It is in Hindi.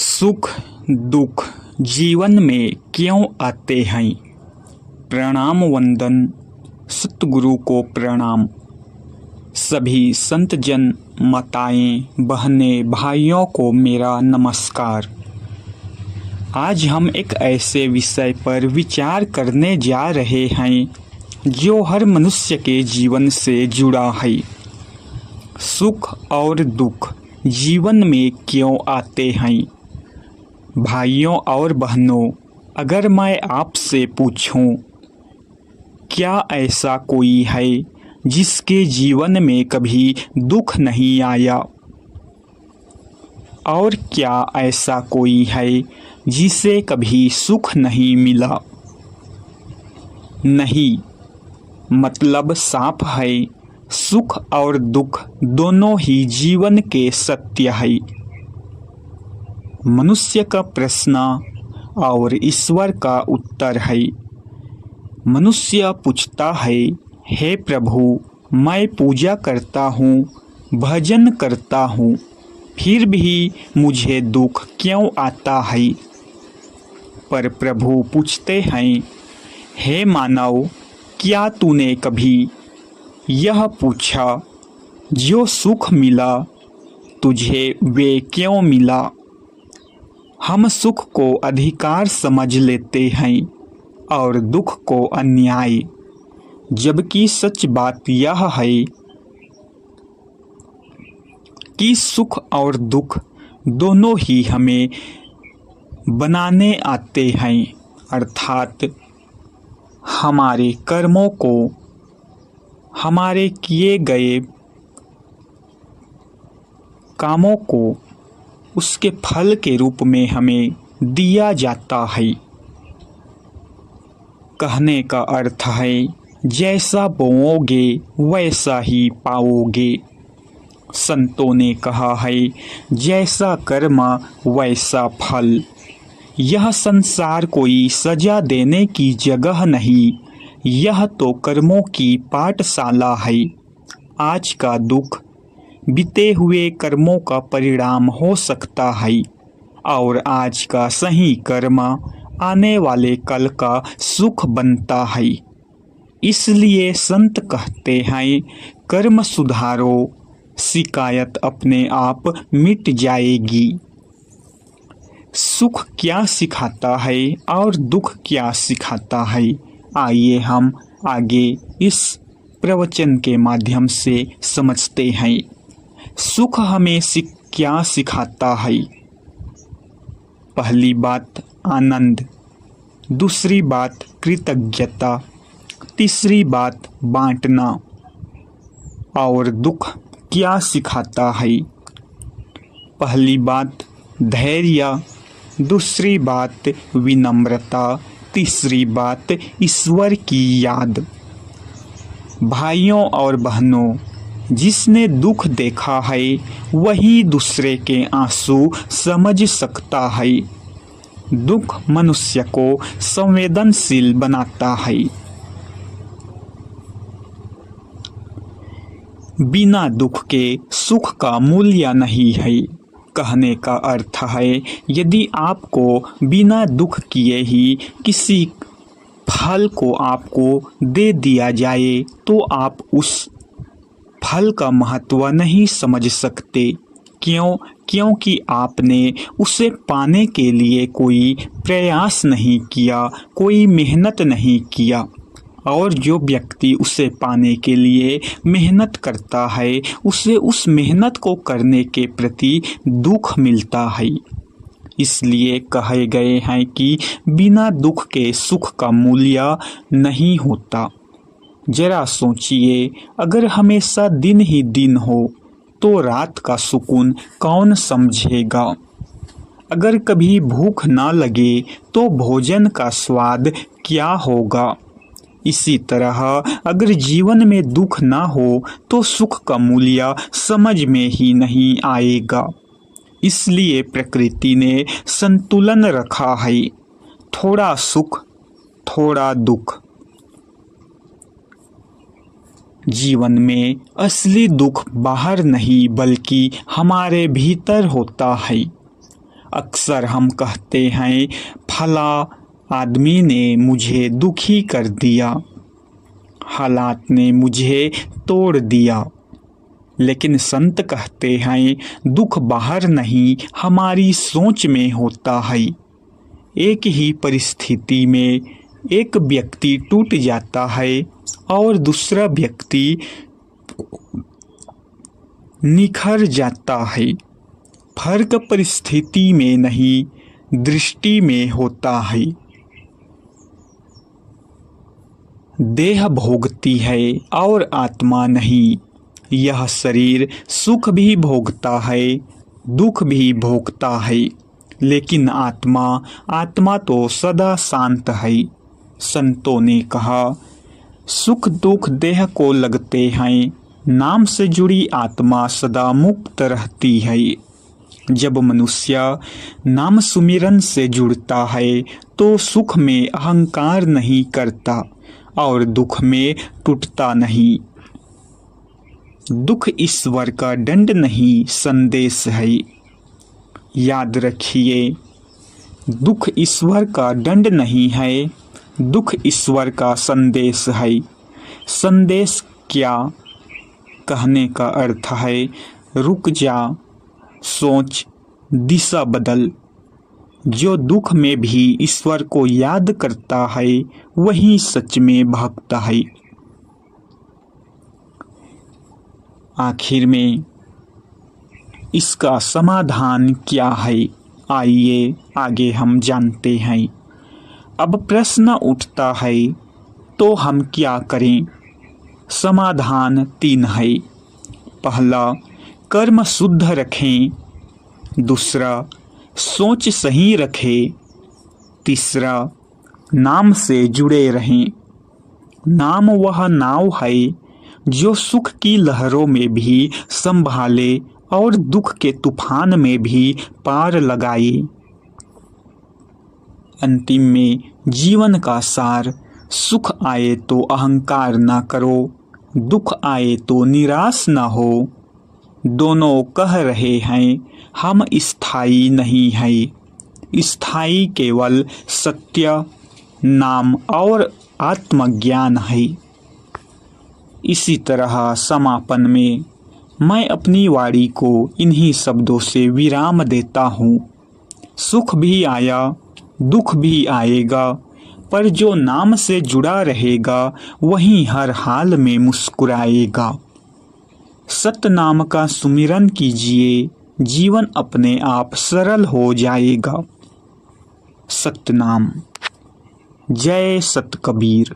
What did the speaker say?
सुख दुख जीवन में क्यों आते हैं। प्रणाम वंदन सतगुरु को प्रणाम। सभी संत जन माताएं बहनें भाइयों को मेरा नमस्कार। आज हम एक ऐसे विषय पर विचार करने जा रहे हैं जो हर मनुष्य के जीवन से जुड़ा है। सुख और दुख जीवन में क्यों आते हैं। भाइयों और बहनों, अगर मैं आपसे पूछूं, क्या ऐसा कोई है जिसके जीवन में कभी दुख नहीं आया? और क्या ऐसा कोई है जिसे कभी सुख नहीं मिला? नहीं, मतलब साफ है, सुख और दुख दोनों ही जीवन के सत्य है। मनुष्य का प्रश्न और ईश्वर का उत्तर है। मनुष्य पूछता है, हे प्रभु, मैं पूजा करता हूँ, भजन करता हूँ, फिर भी मुझे दुख क्यों आता है? पर प्रभु पूछते हैं, हे मानव, क्या तूने कभी यह पूछा, जो सुख मिला तुझे वे क्यों मिला? हम सुख को अधिकार समझ लेते हैं और दुख को अन्याय, जबकि सच बात यह है कि सुख और दुख दोनों ही हमें बनाने आते हैं, अर्थात हमारे कर्मों को, हमारे किए गए कामों को उसके फल के रूप में हमें दिया जाता है। कहने का अर्थ है, जैसा बोओगे वैसा ही पाओगे। संतों ने कहा है, जैसा कर्म वैसा फल। यह संसार कोई सजा देने की जगह नहीं, यह तो कर्मों की पाठशाला है। आज का दुख बीते हुए कर्मों का परिणाम हो सकता है और आज का सही कर्म आने वाले कल का सुख बनता है। इसलिए संत कहते हैं, कर्म सुधारो, शिकायत अपने आप मिट जाएगी। सुख क्या सिखाता है और दुख क्या सिखाता है, आइए हम आगे इस प्रवचन के माध्यम से समझते हैं। सुख हमें क्या सिखाता है? पहली बात आनंद, दूसरी बात कृतज्ञता, तीसरी बात बांटना। और दुख क्या सिखाता है? पहली बात धैर्य, दूसरी बात विनम्रता, तीसरी बात ईश्वर की याद। भाइयों और बहनों, जिसने दुख देखा है वही दूसरे के आंसू समझ सकता है। दुख मनुष्य को संवेदनशील बनाता है। बिना दुख के सुख का मूल्य नहीं है। कहने का अर्थ है, यदि आपको बिना दुख किए ही किसी फल को आपको दे दिया जाए तो आप उस फल का महत्व नहीं समझ सकते। क्यों? क्योंकि आपने उसे पाने के लिए कोई प्रयास नहीं किया, कोई मेहनत नहीं किया। और जो व्यक्ति उसे पाने के लिए मेहनत करता है, उसे उस मेहनत को करने के प्रति दुख मिलता है। इसलिए कहे गए हैं कि बिना दुख के सुख का मूल्य नहीं होता। जरा सोचिए, अगर हमेशा दिन ही दिन हो तो रात का सुकून कौन समझेगा? अगर कभी भूख ना लगे तो भोजन का स्वाद क्या होगा? इसी तरह अगर जीवन में दुख ना हो तो सुख का मूल्य समझ में ही नहीं आएगा। इसलिए प्रकृति ने संतुलन रखा है, थोड़ा सुख थोड़ा दुख। जीवन में असली दुख बाहर नहीं बल्कि हमारे भीतर होता है। अक्सर हम कहते हैं फला आदमी ने मुझे दुखी कर दिया, हालात ने मुझे तोड़ दिया। लेकिन संत कहते हैं दुख बाहर नहीं हमारी सोच में होता है। एक ही परिस्थिति में एक व्यक्ति टूट जाता है और दूसरा व्यक्ति निखर जाता है। फर्क परिस्थिति में नहीं दृष्टि में होता है। देह भोगती है और आत्मा नहीं। यह शरीर सुख भी भोगता है, दुख भी भोगता है, लेकिन आत्मा तो सदा शांत है। संतों ने कहा सुख दुख देह को लगते हैं, नाम से जुड़ी आत्मा सदा मुक्त रहती है। जब मनुष्य नाम सुमिरन से जुड़ता है तो सुख में अहंकार नहीं करता और दुख में टूटता नहीं। दुख ईश्वर का दंड नहीं संदेश है। याद रखिए, दुख ईश्वर का दंड नहीं है, दुख ईश्वर का संदेश है। संदेश क्या कहने का अर्थ है रुक जा, सोच, दिशा बदल। जो दुख में भी ईश्वर को याद करता है वही सच में भक्त है। आखिर में इसका समाधान क्या है, आइए आगे हम जानते हैं। अब प्रश्न उठता है तो हम क्या करें। समाधान 3 है। पहला, कर्म शुद्ध रखें। दूसरा, सोच सही रखें। तीसरा, नाम से जुड़े रहें। नाम वह नाव है जो सुख की लहरों में भी संभाले और दुख के तूफान में भी पार लगाए। अंतिम में जीवन का सार, सुख आए तो अहंकार ना करो, दुख आए तो निराश ना हो। दोनों कह रहे हैं हम स्थायी नहीं हैं। स्थायी केवल सत्य, नाम और आत्मज्ञान है। इसी तरह समापन में मैं अपनी वाणी को इन्हीं शब्दों से विराम देता हूँ। सुख भी आया, दुख भी आएगा, पर जो नाम से जुड़ा रहेगा वही हर हाल में मुस्कुराएगा। सतनाम का सुमिरन कीजिए, जीवन अपने आप सरल हो जाएगा। सतनाम। जय सत कबीर।